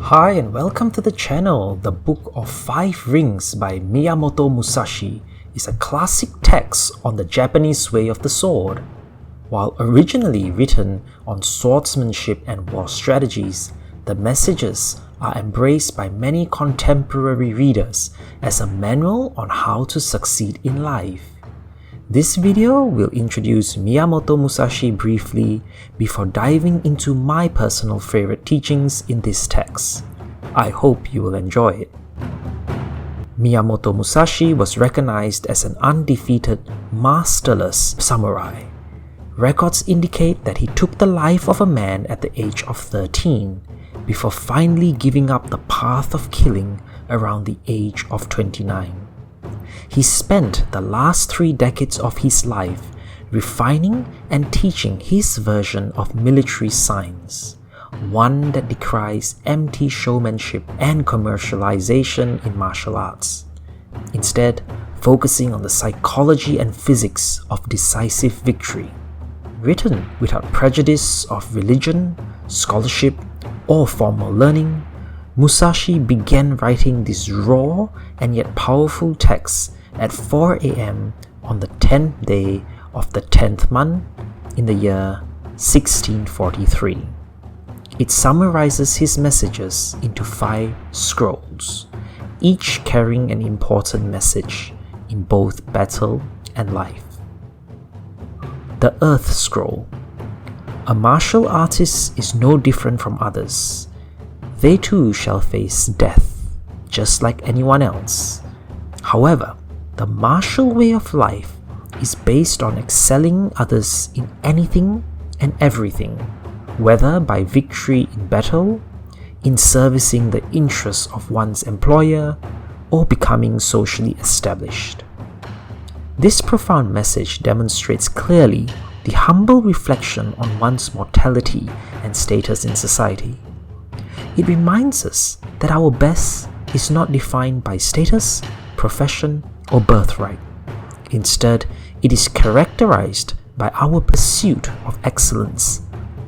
Hi and welcome to the channel. The Book of Five Rings by Miyamoto Musashi is a classic text on the Japanese way of the sword. While originally written on swordsmanship and war strategies, the messages are embraced by many contemporary readers as a manual on how to succeed in life. This video will introduce Miyamoto Musashi briefly before diving into my personal favorite teachings in this text. I hope you will enjoy it. Miyamoto Musashi was recognized as an undefeated, masterless samurai. Records indicate that he took the life of a man at the age of 13, before finally giving up the path of killing around the age of 29. He spent the last 3 decades of his life refining and teaching his version of military science, one that decries empty showmanship and commercialization in martial arts, instead focusing on the psychology and physics of decisive victory. Written without prejudice of religion, scholarship, or formal learning, Musashi began writing this raw and yet powerful text at 4 a.m. on the 10th day of the 10th month in the year 1643. It summarizes his messages into 5 scrolls, each carrying an important message in both battle and life. The Earth Scroll. A martial artist is no different from others. They too shall face death, just like anyone else. However, the martial way of life is based on excelling others in anything and everything, whether by victory in battle, in servicing the interests of one's employer, or becoming socially established. This profound message demonstrates clearly the humble reflection on one's mortality and status in society. It reminds us that our best is not defined by status, profession, or birthright. Instead, it is characterized by our pursuit of excellence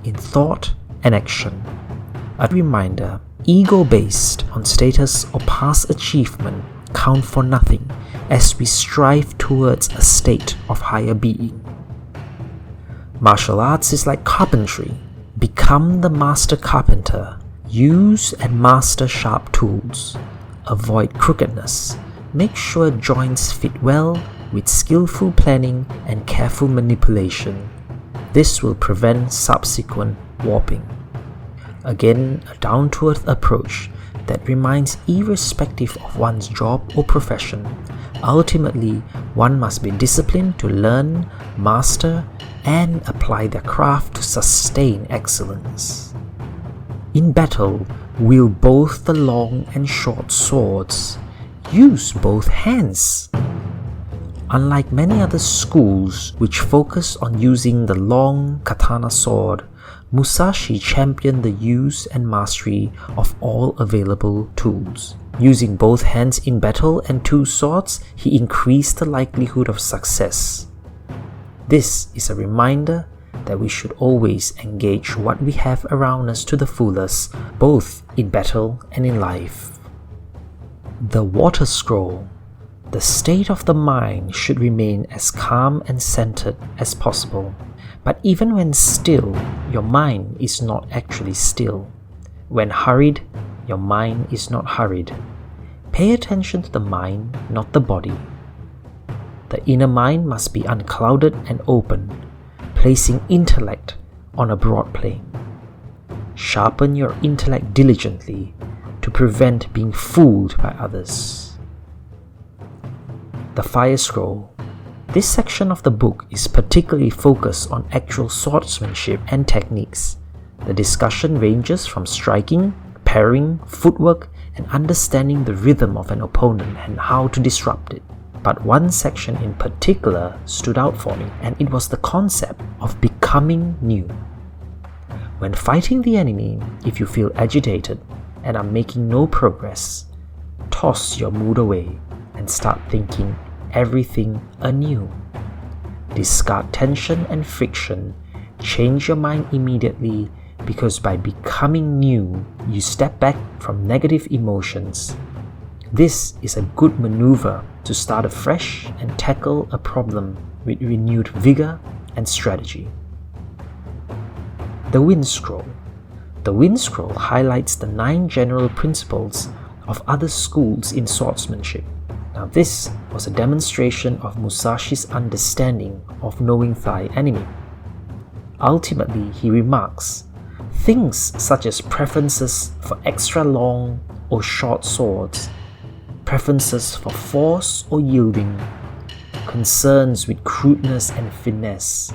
in thought and action. A reminder, ego based on status or past achievement count for nothing as we strive towards a state of higher being. Martial arts is like carpentry. Become the master carpenter. Use and master sharp tools. Avoid crookedness. Make sure joints fit well with skillful planning and careful manipulation. This will prevent subsequent warping. Again, a down-to-earth approach that reminds irrespective of one's job or profession, ultimately one must be disciplined to learn, master, and apply their craft to sustain excellence. In battle, wield both the long and short swords. Use both hands. Unlike many other schools which focus on using the long katana sword, Musashi championed the use and mastery of all available tools. Using both hands in battle and 2 swords, he increased the likelihood of success. This is a reminder that we should always engage what we have around us to the fullest, both in battle and in life. The Water Scroll. The state of the mind should remain as calm and centered as possible. But even when still, your mind is not actually still. When hurried, your mind is not hurried. Pay attention to the mind, not the body. The inner mind must be unclouded and open, placing intellect on a broad plane. Sharpen your intellect diligently to prevent being fooled by others. The Fire Scroll. This section of the book is particularly focused on actual swordsmanship and techniques. The discussion ranges from striking, parrying, footwork, and understanding the rhythm of an opponent and how to disrupt it. But one section in particular stood out for me, and it was the concept of becoming new. When fighting the enemy, if you feel agitated and are making no progress, toss your mood away and start thinking everything anew. Discard tension and friction, change your mind immediately, because by becoming new, you step back from negative emotions. This is a good maneuver to start afresh and tackle a problem with renewed vigor and strategy. The Wind Scroll. The Wind Scroll highlights the 9 general principles of other schools in swordsmanship. Now this was a demonstration of Musashi's understanding of knowing thy enemy. Ultimately, he remarks, things such as preferences for extra long or short swords, preferences for force or yielding, concerns with crudeness and finesse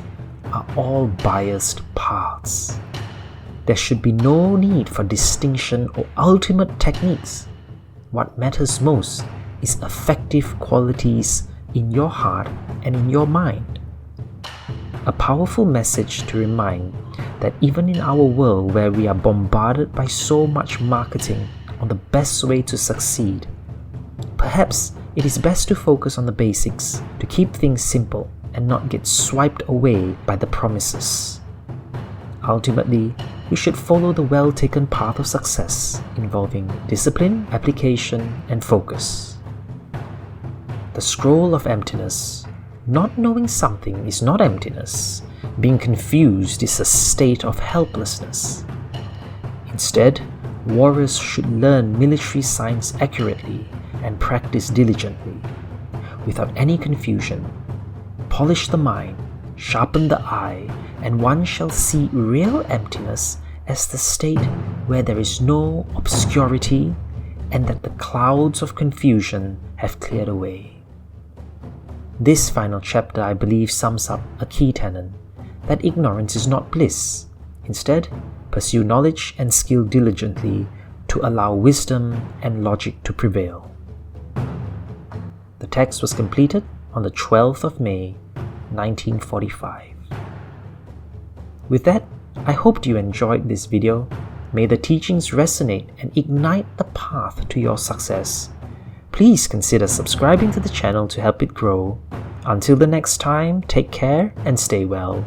are all biased paths. There should be no need for distinction or ultimate techniques. What matters most is effective qualities in your heart and in your mind. A powerful message to remind that even in our world where we are bombarded by so much marketing on the best way to succeed, perhaps it is best to focus on the basics to keep things simple and not get swiped away by the promises. Ultimately, we should follow the well-taken path of success involving discipline, application, and focus. The Scroll of Emptiness. Not knowing something is not emptiness. Being confused is a state of helplessness. Instead, warriors should learn military science accurately and practice diligently, without any confusion. Polish the mind, sharpen the eye, and one shall see real emptiness as the state where there is no obscurity and that the clouds of confusion have cleared away. This final chapter, I believe, sums up a key tenet, that ignorance is not bliss. Instead, pursue knowledge and skill diligently to allow wisdom and logic to prevail. The text was completed on the 12th of May, 1945. With that, I hope you enjoyed this video. May the teachings resonate and ignite the path to your success. Please consider subscribing to the channel to help it grow. Until the next time, take care and stay well.